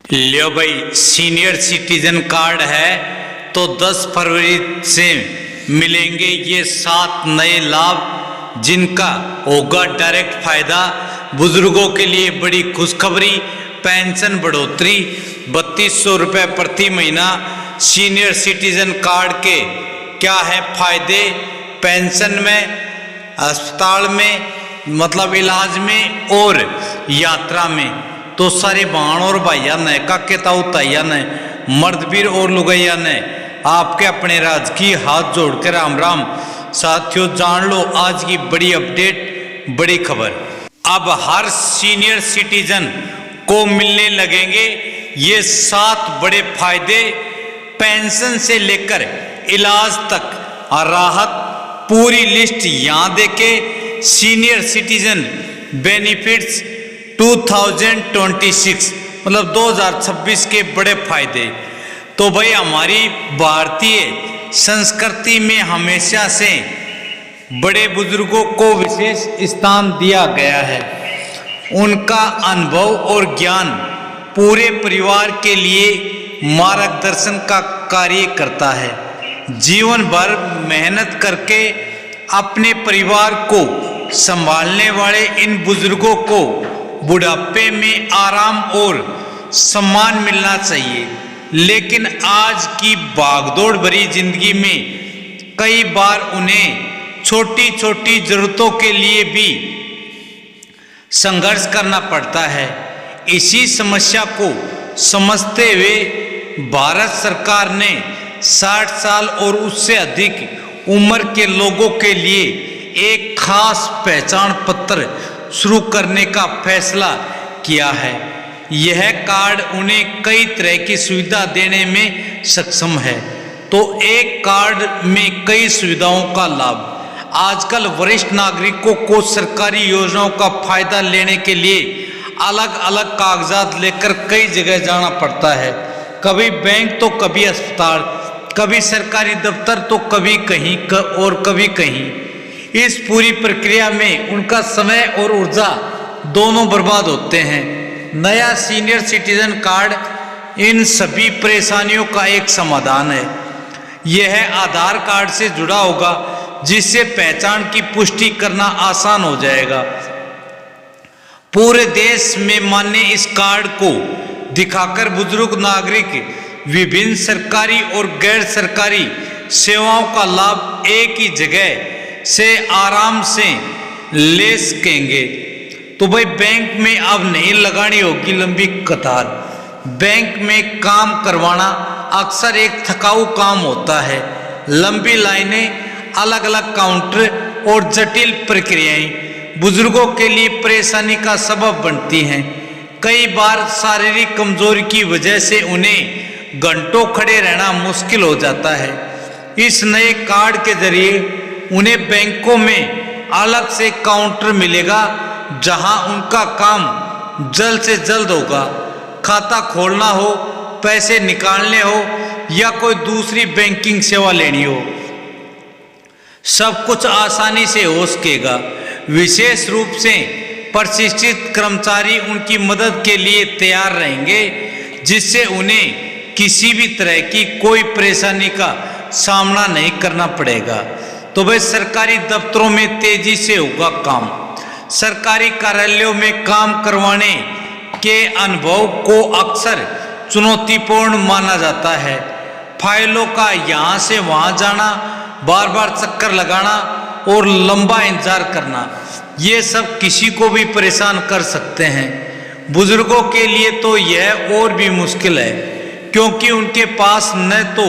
लियो भाई, senior citizen card है तो 10 फरवरी से मिलेंगे ये 7 नए लाभ, जिनका होगा डायरेक्ट फायदा। बुजुर्गों के लिए बड़ी खुशखबरी, पेंशन बढ़ोतरी 3200 रुपये प्रति महीना। सीनियर सिटीजन कार्ड के क्या है फायदे? पेंशन में, अस्पताल में मतलब इलाज में और यात्रा में। तो सारे बहन और भाइया ने काके ताऊ ताइया ने, मर्दवीर और लुगैया ने आपके अपने राज की हाथ जोड़कर राम राम। साथियों, जान लो आज की बड़ी अपडेट, बड़ी खबर। अब हर सीनियर सिटीजन को मिलने लगेंगे ये 7 बड़े फायदे। पेंशन से लेकर इलाज तक राहत, पूरी लिस्ट यहाँ देखे। सीनियर सिटीजन बेनिफिट्स 2026 मतलब 2026 के बड़े फायदे। तो भाई, हमारी भारतीय संस्कृति में हमेशा से बड़े बुजुर्गों को विशेष स्थान दिया गया है। उनका अनुभव और ज्ञान पूरे परिवार के लिए मार्गदर्शन का कार्य करता है। जीवन भर मेहनत करके अपने परिवार को संभालने वाले इन बुजुर्गों को बुढ़ापे में आराम और सम्मान मिलना चाहिए। लेकिन आज की भागदौड़ भरी जिंदगी में कई बार उन्हें छोटी छोटी जरूरतों के लिए भी संघर्ष करना पड़ता है। इसी समस्या को समझते हुए भारत सरकार ने 60 साल और उससे अधिक उम्र के लोगों के लिए एक खास पहचान पत्र शुरू करने का फैसला किया है। यह कार्ड उन्हें कई तरह की सुविधा देने में सक्षम है। तो एक कार्ड में कई सुविधाओं का लाभ। आजकल वरिष्ठ नागरिकों को सरकारी योजनाओं का फायदा लेने के लिए अलग अलग कागजात लेकर कई जगह जाना पड़ता है। कभी बैंक तो कभी अस्पताल, कभी सरकारी दफ्तर तो कभी कहीं और कभी कहीं। इस पूरी प्रक्रिया में उनका समय और ऊर्जा दोनों बर्बाद होते हैं। नया सीनियर सिटीजन कार्ड इन सभी परेशानियों का एक समाधान है। यह आधार कार्ड से जुड़ा होगा, जिससे पहचान की पुष्टि करना आसान हो जाएगा। पूरे देश में मान्य इस कार्ड को दिखाकर बुजुर्ग नागरिक विभिन्न सरकारी और गैर सरकारी सेवाओं का लाभ एक ही जगह से आराम से ले सकेंगे। तो भाई, बैंक में अब नहीं लगानी होगी लंबी कतार। बैंक में काम करवाना अक्सर एक थकाऊ काम होता है। लंबी लाइनें, अलग अलग काउंटर और जटिल प्रक्रियाएं बुजुर्गों के लिए परेशानी का सबब बनती हैं। कई बार शारीरिक कमजोरी की वजह से उन्हें घंटों खड़े रहना मुश्किल हो जाता है। इस नए कार्ड के जरिए उन्हें बैंकों में अलग से काउंटर मिलेगा, जहां उनका काम जल्द से जल्द होगा। खाता खोलना हो, पैसे निकालने हो या कोई दूसरी बैंकिंग सेवा लेनी हो, सब कुछ आसानी से हो सकेगा। विशेष रूप से प्रशिक्षित कर्मचारी उनकी मदद के लिए तैयार रहेंगे, जिससे उन्हें किसी भी तरह की कोई परेशानी का सामना नहीं करना पड़ेगा। तो भाई, सरकारी दफ्तरों में तेजी से होगा काम। सरकारी कार्यालयों में काम करवाने के अनुभव को अक्सर चुनौतीपूर्ण माना जाता है। फाइलों का यहाँ से वहाँ जाना, बार बार चक्कर लगाना और लंबा इंतजार करना, ये सब किसी को भी परेशान कर सकते हैं। बुजुर्गों के लिए तो यह और भी मुश्किल है, क्योंकि उनके पास न तो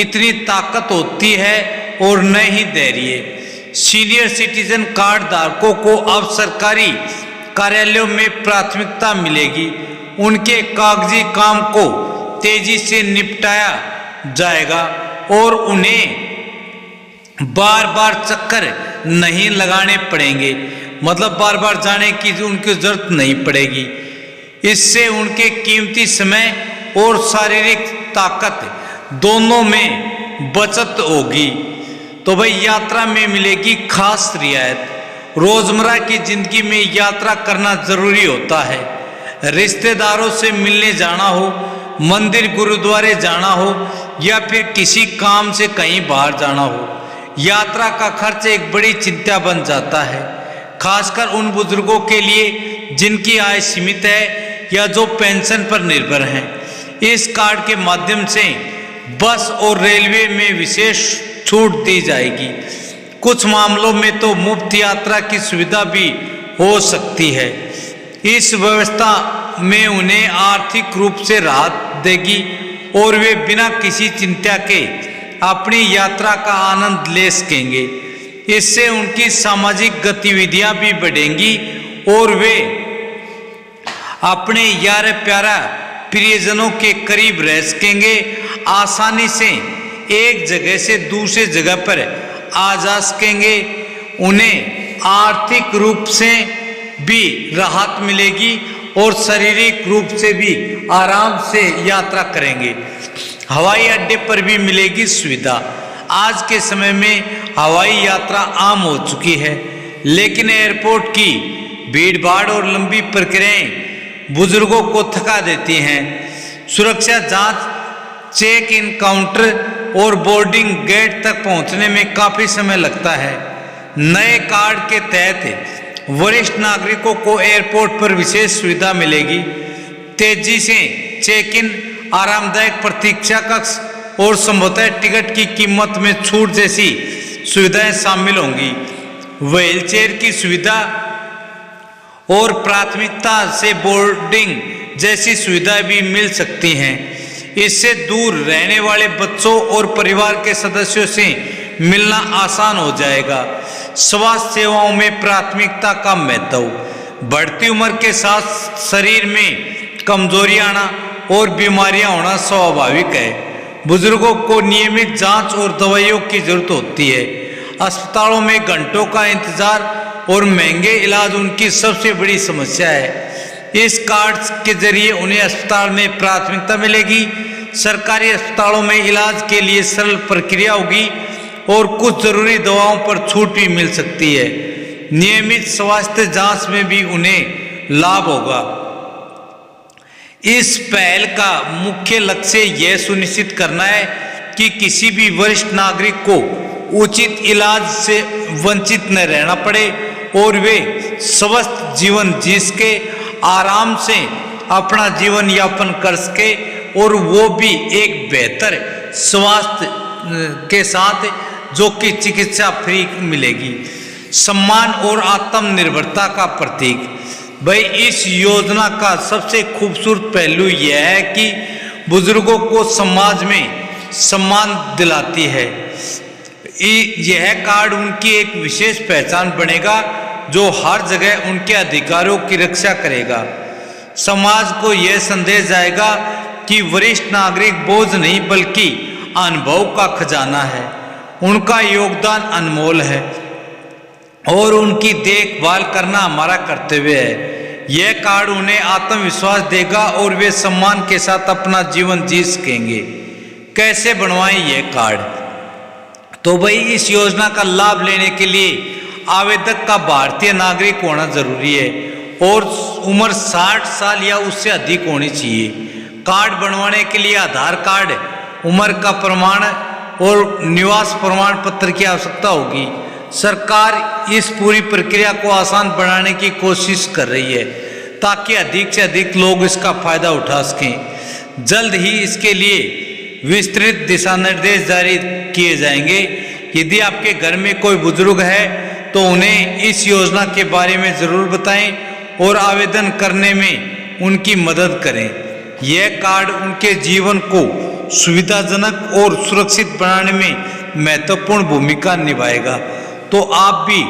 इतनी ताकत होती है और न ही धैर्य। सीनियर सिटीजन कार्ड धारकों को अब सरकारी कार्यालयों में प्राथमिकता मिलेगी। उनके कागजी काम को तेजी से निपटाया जाएगा और उन्हें बार बार चक्कर नहीं लगाने पड़ेंगे, मतलब बार बार जाने की उनकी जरूरत नहीं पड़ेगी। इससे उनके कीमती समय और शारीरिक ताकत दोनों में बचत होगी। तो भाई, यात्रा में मिलेगी खास रियायत। रोजमर्रा की जिंदगी में यात्रा करना जरूरी होता है। रिश्तेदारों से मिलने जाना हो, मंदिर गुरुद्वारे जाना हो या फिर किसी काम से कहीं बाहर जाना हो, यात्रा का खर्च एक बड़ी चिंता बन जाता है, खासकर उन बुजुर्गों के लिए जिनकी आय सीमित है या जो पेंशन पर निर्भर हैं। इस कार्ड के माध्यम से बस और रेलवे में विशेष छूट दी जाएगी। कुछ मामलों में तो मुफ्त यात्रा की सुविधा भी हो सकती है। इस व्यवस्था में उन्हें आर्थिक रूप से राहत देगी और वे बिना किसी चिंता के अपनी यात्रा का आनंद ले सकेंगे। इससे उनकी सामाजिक गतिविधियां भी बढ़ेंगी और वे अपने यार प्यारा प्रियजनों के करीब रह सकेंगे, आसानी से एक जगह से दूसरे जगह पर आ जा सकेंगे। उन्हें आर्थिक रूप से भी राहत मिलेगी और शारीरिक रूप से भी आराम से यात्रा करेंगे। हवाई अड्डे पर भी मिलेगी सुविधा। आज के समय में हवाई यात्रा आम हो चुकी है, लेकिन एयरपोर्ट की भीड़भाड़ और लंबी प्रक्रियाएं बुजुर्गों को थका देती हैं। सुरक्षा जांच, चेक इन काउंटर और बोर्डिंग गेट तक पहुंचने में काफी समय लगता है। नए कार्ड के तहत वरिष्ठ नागरिकों को एयरपोर्ट पर विशेष सुविधा मिलेगी। तेजी से चेक इन, आरामदायक प्रतीक्षा कक्ष और संभवतः टिकट की कीमत में छूट जैसी सुविधाएं शामिल होंगी। व्हीलचेयर की सुविधा और प्राथमिकता से बोर्डिंग जैसी सुविधाएं भी मिल सकती हैं। इससे दूर रहने वाले बच्चों और परिवार के सदस्यों से मिलना आसान हो जाएगा। स्वास्थ्य सेवाओं में प्राथमिकता का महत्व। बढ़ती उम्र के साथ शरीर में कमजोरियां आना और बीमारियां होना स्वाभाविक है। बुजुर्गों को नियमित जांच और दवाइयों की जरूरत होती है। अस्पतालों में घंटों का इंतजार और महंगे इलाज उनकी सबसे बड़ी समस्या है। इस कार्ड के जरिए उन्हें अस्पताल में प्राथमिकता मिलेगी। सरकारी अस्पतालों में इलाज के लिए सरल प्रक्रिया होगी और कुछ जरूरी दवाओं पर छूट भी मिल सकती है। नियमित स्वास्थ्य जांच में भी उन्हें लाभ होगा। इस पहल का मुख्य लक्ष्य यह सुनिश्चित करना है कि किसी भी वरिष्ठ नागरिक को उचित इलाज से वंचित न रहना पड़े और वे स्वस्थ जीवन जी सके, आराम से अपना जीवन यापन कर सके और वो भी एक बेहतर स्वास्थ्य के साथ, जो कि चिकित्सा फ्री मिलेगी। सम्मान और आत्मनिर्भरता का प्रतीक। भाई, इस योजना का सबसे खूबसूरत पहलू यह है कि बुजुर्गों को समाज में सम्मान दिलाती है। यह कार्ड उनकी एक विशेष पहचान बनेगा जो हर जगह उनके अधिकारों की रक्षा करेगा। समाज को यह संदेश जाएगा कि वरिष्ठ नागरिक बोझ नहीं बल्कि अनुभव का खजाना है। उनका योगदान अनमोल है और उनकी देखभाल करना हमारा कर्तव्य है। यह कार्ड उन्हें आत्मविश्वास देगा और वे सम्मान के साथ अपना जीवन जी सकेंगे। कैसे बनवाएं यह कार्ड? तो भाई, इस योजना का लाभ लेने के लिए आवेदक का भारतीय नागरिक होना जरूरी है और उम्र 60 साल या उससे अधिक होनी चाहिए। कार्ड बनवाने के लिए आधार कार्ड, उम्र का प्रमाण और निवास प्रमाण पत्र की आवश्यकता होगी। सरकार इस पूरी प्रक्रिया को आसान बनाने की कोशिश कर रही है ताकि अधिक से अधिक लोग इसका फायदा उठा सकें। जल्द ही इसके लिए विस्तृत दिशा निर्देश जारी किए जाएंगे। यदि आपके घर में कोई बुजुर्ग है तो उन्हें इस योजना के बारे में जरूर बताएं और आवेदन करने में उनकी मदद करें। यह कार्ड उनके जीवन को सुविधाजनक और सुरक्षित बनाने में महत्वपूर्ण भूमिका निभाएगा। तो आप भी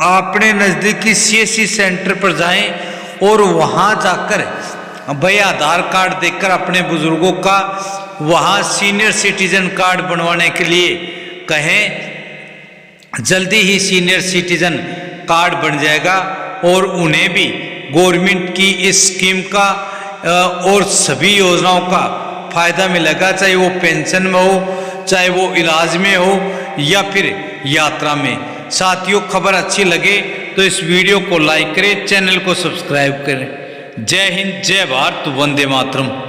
अपने नज़दीकी CSC सेंटर पर जाएं और वहां जाकर भाई आधार कार्ड देकर अपने बुजुर्गों का वहां सीनियर सिटीजन कार्ड बनवाने के लिए कहें। जल्दी ही सीनियर सिटीजन कार्ड बन जाएगा और उन्हें भी गवर्नमेंट की इस स्कीम का और सभी योजनाओं का फायदा मिलेगा, चाहे वो पेंशन में हो, चाहे वो इलाज में हो या फिर यात्रा में। साथियों, खबर अच्छी लगे तो इस वीडियो को लाइक करें, चैनल को सब्सक्राइब करें। जय हिंद, जय भारत, वंदे मातरम।